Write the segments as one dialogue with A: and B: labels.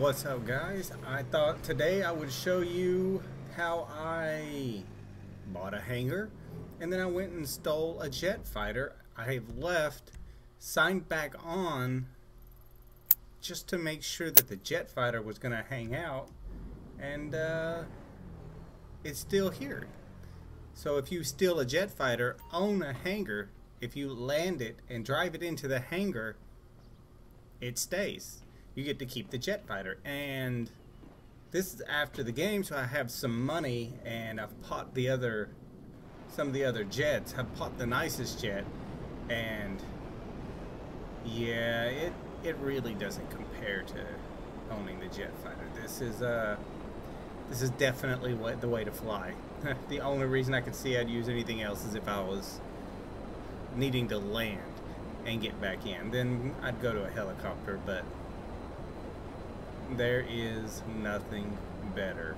A: What's up, guys? I thought today I would show you how I bought a hangar and then I went and stole a jet fighter I have left signed back on just to make sure that the jet fighter was going to hang out, and it's still here. So if you steal a jet fighter, own a hangar, if you land it and drive it into the hangar, it stays. You get to keep the jet fighter. And this is after the game, so I have some money and I've bought some of the other jets. I've bought the nicest jet, and yeah, it really doesn't compare to owning the jet fighter. This is definitely the way to fly. The only reason I could see I'd use anything else is if I was needing to land and get back in. Then I'd go to a helicopter, but there is nothing better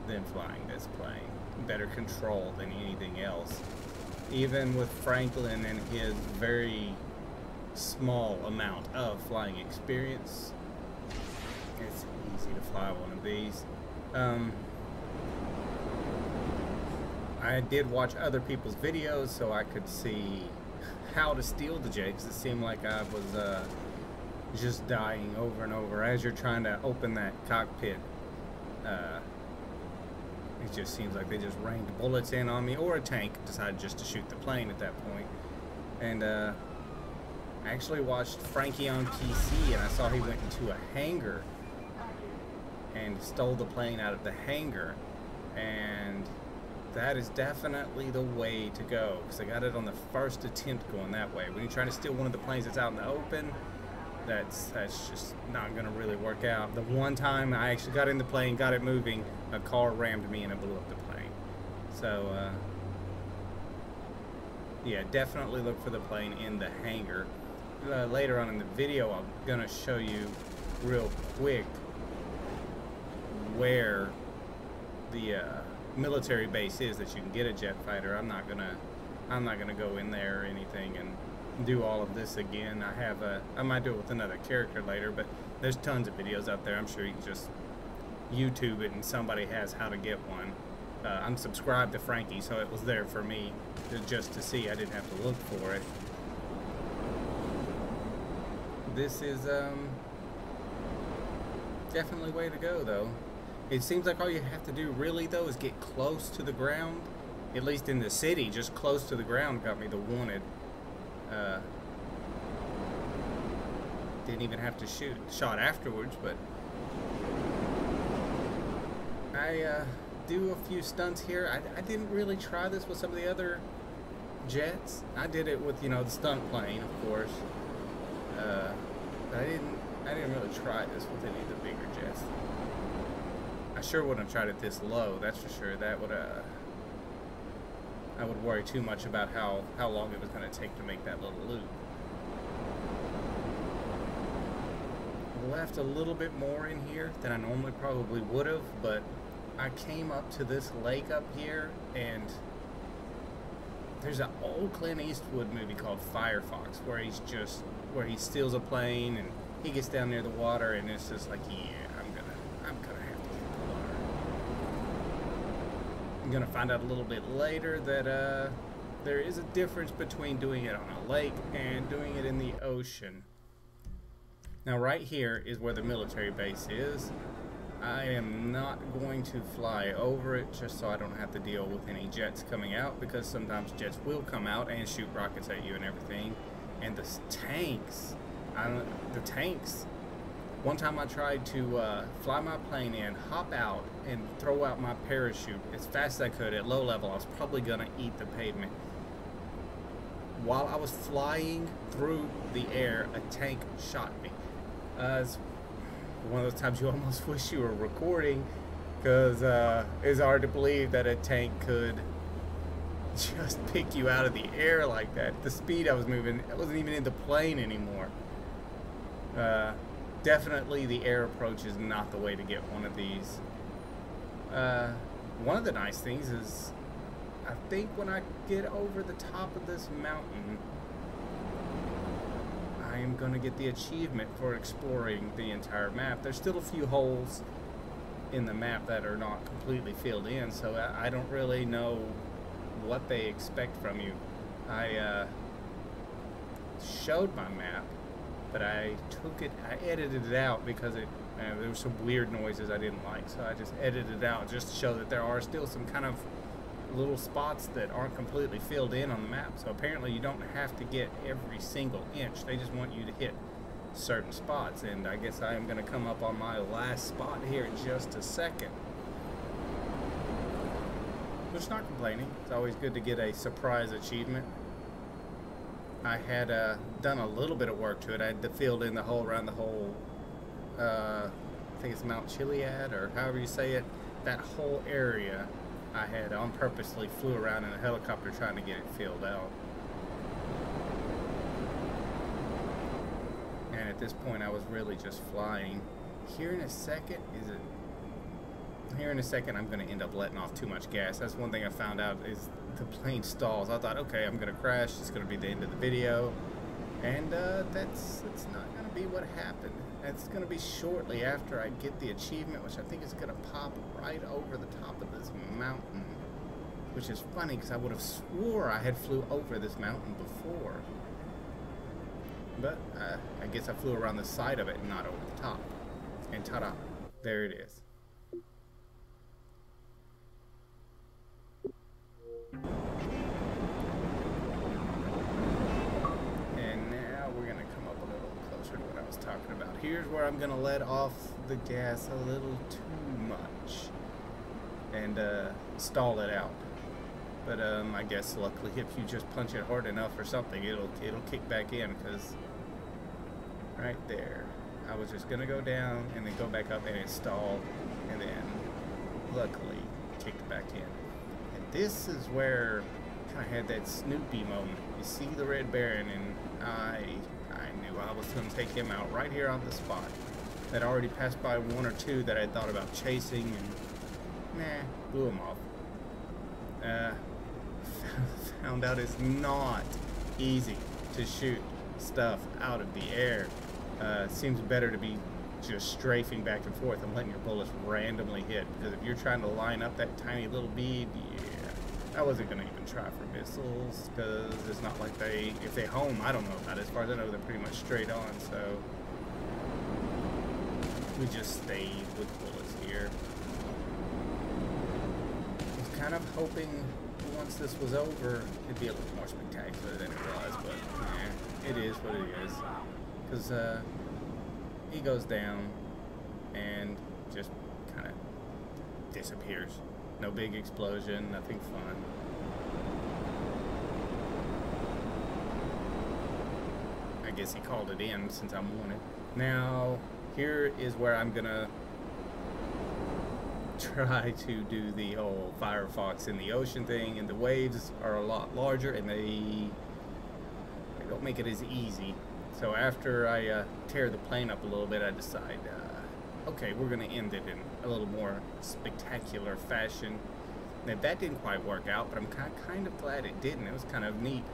A: than flying this plane. Better control than anything else. Even with Franklin and his very small amount of flying experience, it's easy to fly one of these. I did watch other people's videos so I could see how to steal the jet, because it seemed like I was just dying over and over as you're trying to open that cockpit. It just seems like they just rained bullets in on me, or a tank decided just to shoot the plane at that point. And I actually watched Frankie on PC, and I saw he went into a hangar and stole the plane out of the hangar, and that is definitely the way to go, because I got it on the first attempt going that way. When you're trying to steal one of the planes that's out in the open, that's just not going to really work out. The one time I actually got in the plane, got it moving, a car rammed me and it blew up the plane. So yeah, definitely look for the plane in the hangar. Later on in the video, I'm going to show you real quick where the military base is that you can get a jet fighter. I'm not gonna go in there or anything and do all of this again. I might do it with another character later, but there's tons of videos out there. I'm sure you can just YouTube it and somebody has how to get one. I'm subscribed to Frankie, so it was there for me just to see. I didn't have to look for it. This is definitely way to go, though. It seems like all you have to do really, though, is get close to the ground. At least in the city, just close to the ground got me the wanted. Didn't even have to shoot. Shot afterwards, but I do a few stunts here. I didn't really try this with some of the other jets. I did it with, the stunt plane, of course. But I didn't really try this with any of the bigger jets. I sure wouldn't have tried it this low, that's for sure. That would I would worry too much about how long it was going to take to make that little loop. Left a little bit more in here than I normally probably would have, but I came up to this lake up here, and there's an old Clint Eastwood movie called Firefox where he steals a plane and he gets down near the water, and it's just like, yeah, I'm gonna have to get the water. I'm gonna find out a little bit later that there is a difference between doing it on a lake and doing it in the ocean. Now right here is where the military base is. I am not going to fly over it just so I don't have to deal with any jets coming out, because sometimes jets will come out and shoot rockets at you and everything. And the tanks, one time I tried to fly my plane in, hop out, and throw out my parachute as fast as I could at low level. I was probably going to eat the pavement. While I was flying through the air, a tank shot me. It's one of those times you almost wish you were recording, because it's hard to believe that a tank could just pick you out of the air like that. The speed I was moving, I wasn't even in the plane anymore. Definitely the air approach is not the way to get one of these. One of the nice things is, I think when I get over the top of this mountain, I am going to get the achievement for exploring the entire map. There's still a few holes in the map that are not completely filled in, so I don't really know what they expect from you. I showed my map, but I edited it out because there were some weird noises I didn't like, so I just edited it out just to show that there are still some kind of little spots that aren't completely filled in on the map. So apparently you don't have to get every single inch. They just want you to hit certain spots, and I guess I am going to come up on my last spot here in just a second. Just not complaining. It's always good to get a surprise achievement. I had done a little bit of work to it. I had filled in the hole around the whole, I think it's Mount Chiliad, or however you say it. That whole area I had purposely flew around in a helicopter trying to get it filled out. And at this point I was really just flying. Here in a second I'm going to end up letting off too much gas. That's one thing I found out, is the plane stalls. I thought, okay, I'm going to crash. It's going to be the end of the video. And that's not going to be what happened. It's going to be shortly after I get the achievement, which I think is going to pop right over the top of this mountain. Which is funny, because I would have swore I had flew over this mountain before. But I guess I flew around the side of it and not over the top. And ta-da, there it is. Talking about. Here's where I'm gonna let off the gas a little too much and stall it out. But I guess luckily if you just punch it hard enough or something, it'll kick back in, because right there I was just gonna go down and then go back up and it stalled, and then luckily kicked back in. And this is where I had that Snoopy moment. You see the Red Baron, and I knew I was going to take him out right here on the spot. I'd already passed by one or two that I thought about chasing, and nah, blew him off. Found out it's not easy to shoot stuff out of the air. It seems better to be just strafing back and forth and letting your bullets randomly hit, because if you're trying to line up that tiny little bead, yeah, I wasn't going to even try for missiles, because it's not like if they home, I don't know about it. As far as I know, they're pretty much straight on, so we just stayed with bullets here. I was kind of hoping once this was over, it'd be a little more spectacular than it was, but it is what it is. Because he goes down and just kind of disappears. No big explosion, nothing fun. I guess he called it in since I'm wanted. Now, here is where I'm gonna try to do the whole Firefox in the ocean thing, and the waves are a lot larger and they don't make it as easy. So after I tear the plane up a little bit, I decide, okay, we're going to end it in a little more spectacular fashion. Now, that didn't quite work out, but I'm kind of glad it didn't. It was kind of neat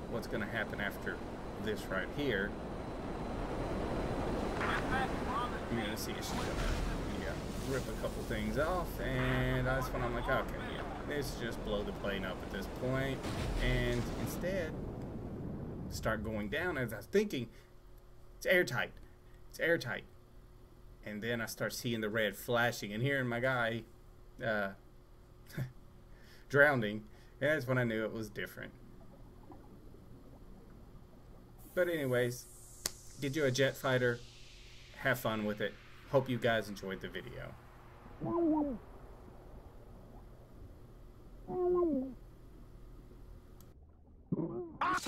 A: what's going to happen after this right here. You're going to see it's going to rip a couple things off, and that's when I'm like, okay, yeah, let's just blow the plane up at this point, and instead start going down. As I was thinking, it's airtight. It's airtight. And then I start seeing the red flashing and hearing my guy drowning. And that's when I knew it was different. But anyways, get you a jet fighter. Have fun with it. Hope you guys enjoyed the video. Ah!